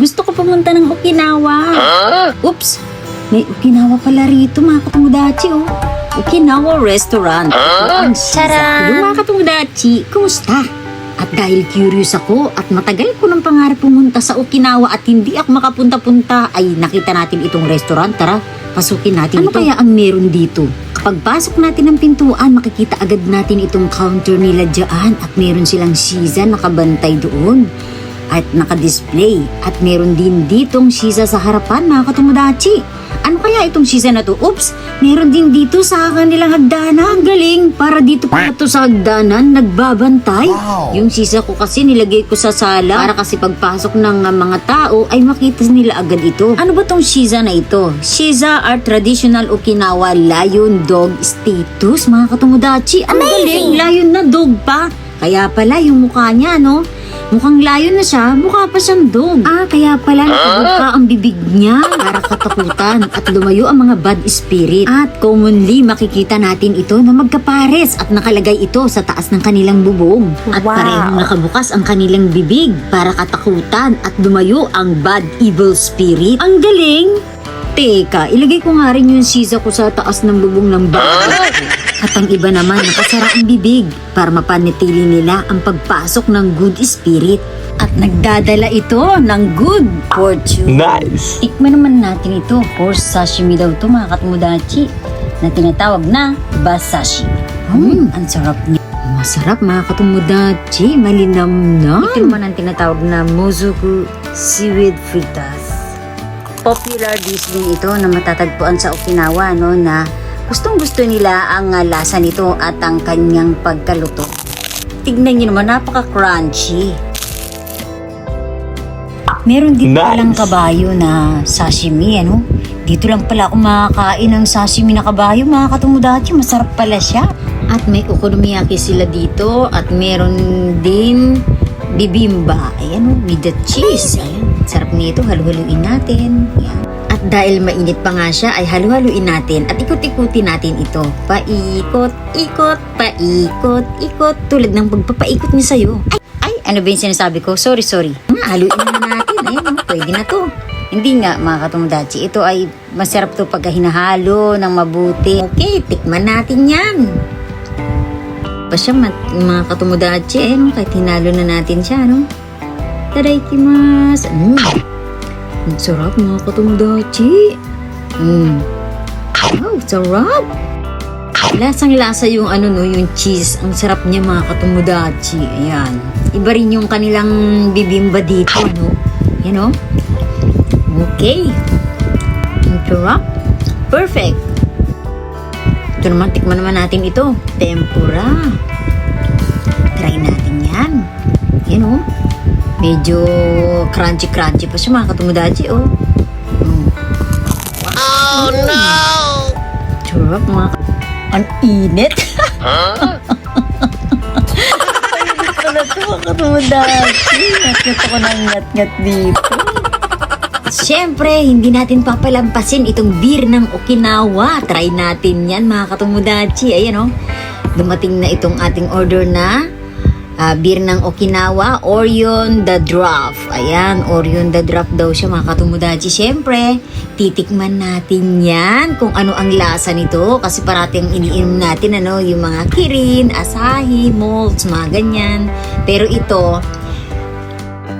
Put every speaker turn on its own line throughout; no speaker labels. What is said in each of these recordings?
Gusto ko pumunta ng Okinawa. Oops! May Okinawa pala rito mga katungudachi, oh. Okinawa Restaurant. Ito ang Shiza. Hello mga katungudachi, kumusta? At dahil curious ako at matagal ko ng pangarap pumunta sa Okinawa at hindi ako makapunta-punta, ay nakita natin itong restaurant. Tara, pasukin natin ito. Ano kaya ang meron dito? Kapag pasok natin ng pintuan, makikita agad natin itong counter nila dyan at meron silang Shiza nakabantay doon at nakadisplay. At meron din ditong Shiza sa harapan mga katungudachi. Ano kaya itong Shiza na to? Oops! Meron din dito sa kanilang hagdanan. Ang galing! Para dito pala to sa hagdanan, nagbabantay.
Wow.
Yung Shiza ko kasi nilagay ko sa sala para kasi pagpasok ng mga tao ay makita nila agad ito. Ano ba tong Shiza na ito? Shiza are traditional Okinawa lion dog status mga katungudachi. Ang galing! Lion na dog pa. Kaya pala yung mukha niya, no? Mukhang lion na siya, mukha pa siyang dog. Kaya pala nakabuka ang bibig niya para katakutan at lumayo ang mga bad spirit. At commonly makikita natin ito na magkapares at nakalagay ito sa taas ng kanilang bubong. At parehong nakabukas ang kanilang bibig para katakutan at lumayo ang bad evil spirit. Ang galing! Teka, ilagay ko nga rin yung Shiza ko sa taas ng bubong ng bahay. At ang iba naman nakasara ang bibig para mapanatili nila ang pagpasok ng good spirit. At nagdadala ito ng good fortune.
Nice!
Tikman naman natin ito. Horse sashimi daw ito mga katungudachi na tinatawag na basashi. Ang sarap niya. Masarap mga katungudachi, malinamnam. Ito naman ang tinatawag na mozuku seaweed fritters. Popular dish din ito na matatagpuan sa Okinawa, no, na gustong-gusto nila ang lasa nito at ang kanyang pagkaluto. Tignan nyo naman, napaka-crunchy. Meron din palang kabayo na sashimi, ano? Dito lang pala ako makakain ng sashimi na kabayo, mga katungudachi. Masarap pala siya. At may okonomiyaki sila dito at meron din bibimba. Ayan, with the cheese. Ayan, sarap nito. Halu-haluin natin. Ayan. At dahil mainit pa nga siya, ay halu-haluin natin at ikot-ikutin natin ito. Paikot-ikot, paikot-ikot. Tulad ng pagpapaikot niya sa'yo. Ay, ano ba yung sinasabi ko? Sorry. Haluin na natin. Ayan, pwede na to. Hindi nga mga katungudachi, ito ay masarap to pagka hinahalo ng mabuti. Okay, tikman natin yan. Pa siya mga katungudachi, ayun, kahit hinalo na natin siya, no? Tadaikimasu. Ang sarap mga katungudachi. Wow, sarap. Lasang-lasa yung yung cheese. Ang sarap niya mga katungudachi. Ayan. Iba rin yung kanilang bibimba dito, no? Yan, no? Okay. Ang sarap. Perfect. Ito naman, tikman naman natin ito. Tempura. Try natin yan. Yan, oh. Medyo crunchy pa siya mga katungudachi, oh.
Oh no!
Sarap mga ang init. Gusto na ito mga katungudachi. Ngat-ngat ako ng ngat-ngat dito. Siyempre, hindi natin papalampasin itong beer ng Okinawa. Try natin yan mga katungudachi. Ayan, oh. Dumating na itong ating order na beer ng Okinawa, Orion the Draft. Ayan, Orion the Draft daw siya mga katungudachi. Siyempre, titikman natin yan kung ano ang lasa nito. Kasi parating iniinom natin yung mga Kirin, Asahi, malts, mga ganyan. Pero ito,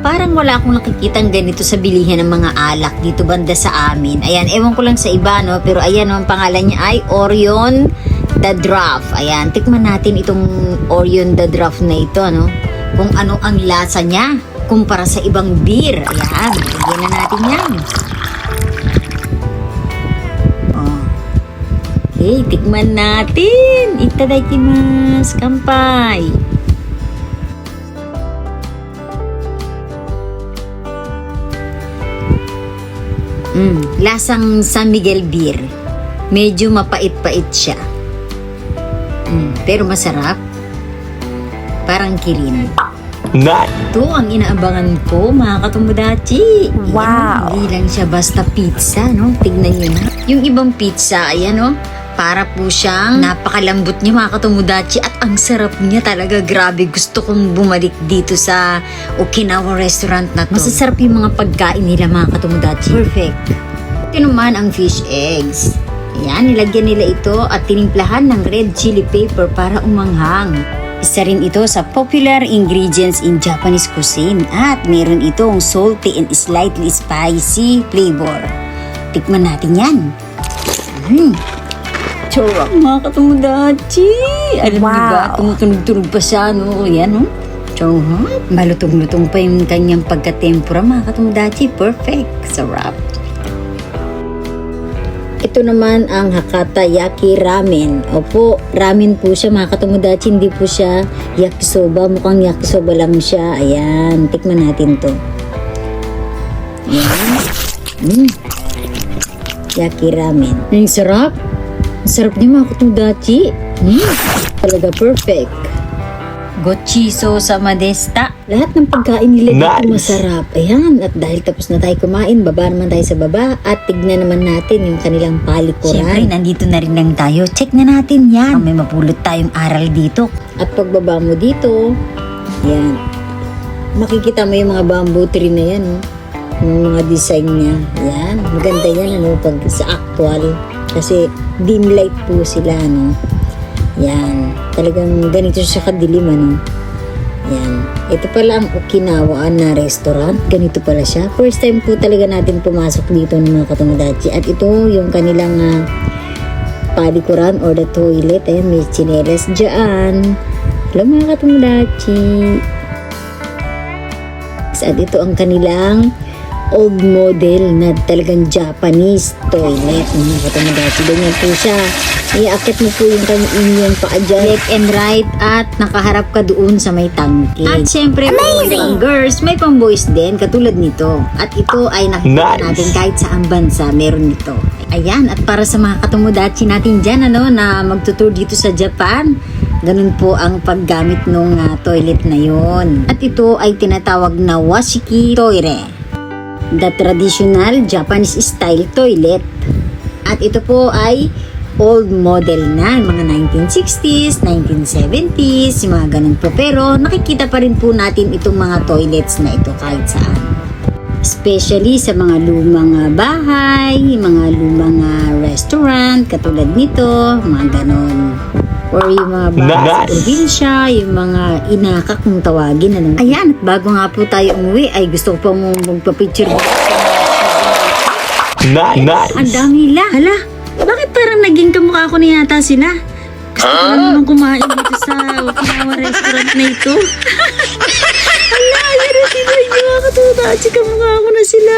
parang wala akong nakikitang ganito sa bilihan ng mga alak dito banda sa amin. Ayan, ewan ko lang sa iba, no? Pero ayan, ang pangalan niya ay Orion the Draft. Ayan, tikman natin itong Orion the Draft na ito, no? Kung ano ang lasa niya kumpara sa ibang beer. Ayan, lagyan na natin yan. Okay, tikman natin. Itadakimasu. Kampai. Lasang San Miguel beer. Medyo mapait-pait siya. Pero masarap. Parang Kirin.
Nice!
Ito ang inaabangan ko, mga katungudachi.
Wow!
Hindi lang siya basta pizza, no? Tignan nyo na. Yung ibang pizza, ayan, no? para po siyang napakalambot niya mga katomodachi at ang sarap niya talaga. Grabe, gusto kong bumalik dito sa Okinawa restaurant na to. Masasarap yung mga pagkain nila mga katomodachi. Perfect. Ito naman ang fish eggs. Ayan, nilagyan nila ito at tinimplahan ng red chili pepper para umanghang. Isa rin ito sa popular ingredients in Japanese cuisine at meron itong salty and slightly spicy flavor. Tikman natin yan. Sarap mga katomodachi. Alam niyo ba, tumutunog-tunog pa siya, no? Yan, no? Sarap. Malutong-lutong pa yung kanyang pagka-tempura mga katomodachi. Perfect. Sarap. Ito naman ang Hakata Yaki Ramen. Opo, ramen po siya mga katomodachi. Hindi po siya yakisoba. Mukhang yakisoba lang siya. Ayan, tikman natin to. Ayan. Yaki Ramen. Ang sarap. Ang sarap niya mga katomodachi. Talaga perfect. Gochiso sa Madesta. Lahat ng pagkain nila dito masarap. Ayan, at dahil tapos na tayo kumain, baba naman tayo sa baba at tignan naman natin yung kanilang palikuran. Siyempre, nandito na rin lang tayo. Check na natin yan. May mapulot tayong aral dito. At pagbaba mo dito, yan. Makikita mo yung mga bamboo tree na yan, oh. Yung mga design niya. Yan. Maganda yan, ano, pag sa actual. Kasi dim light po sila, no. Yan. Talagang ganito siya kadilim, ano. Yan. Ito pala ang Okinawa na restaurant. Ganito pala siya. First time po talaga natin pumasok dito ng mga katomodachi. At ito yung kanilang palikuran or the toilet. Ayan, may tsinelas dyan. Hello mga katomodachi. At ito ang kanilang old model na talagang Japanese toilet. Mga katomodachi. Ganyan po siya. Iakit mo po yung inyong paa dyan. Left and right at nakaharap ka doon sa may tangke. At syempre, may pang girls, may pang boys din, katulad nito. At ito ay nakikita natin kahit saan bansa, meron nito. Ayan, at para sa mga katomodachi natin dyan, ano, na magtutour dito sa Japan, ganun po ang paggamit ng toilet na yon. At ito ay tinatawag na washiki toire. The traditional Japanese style toilet. At ito po ay old model na, mga 1960s, 1970s, yung mga ganun po. Pero nakikita pa rin po natin itong mga toilets na ito kahit saan. Especially sa mga lumang bahay, mga lumang restaurant, katulad nito, mga ganun. Or yung mga bahay sa probinsya, yung mga inaka kung tawagin. Ano. Ayan, at bago nga po tayo umuwi, ay gusto ko pong magpa-picture.
Nice!
Ang dami la. Hala, bakit parang naging kamukha ko na yata sila? Gusto ko lang naman kumain dito sa Okinawa restaurant na ito. Hala, yun na sila yung mga katomodachi, kamukha ko na sila.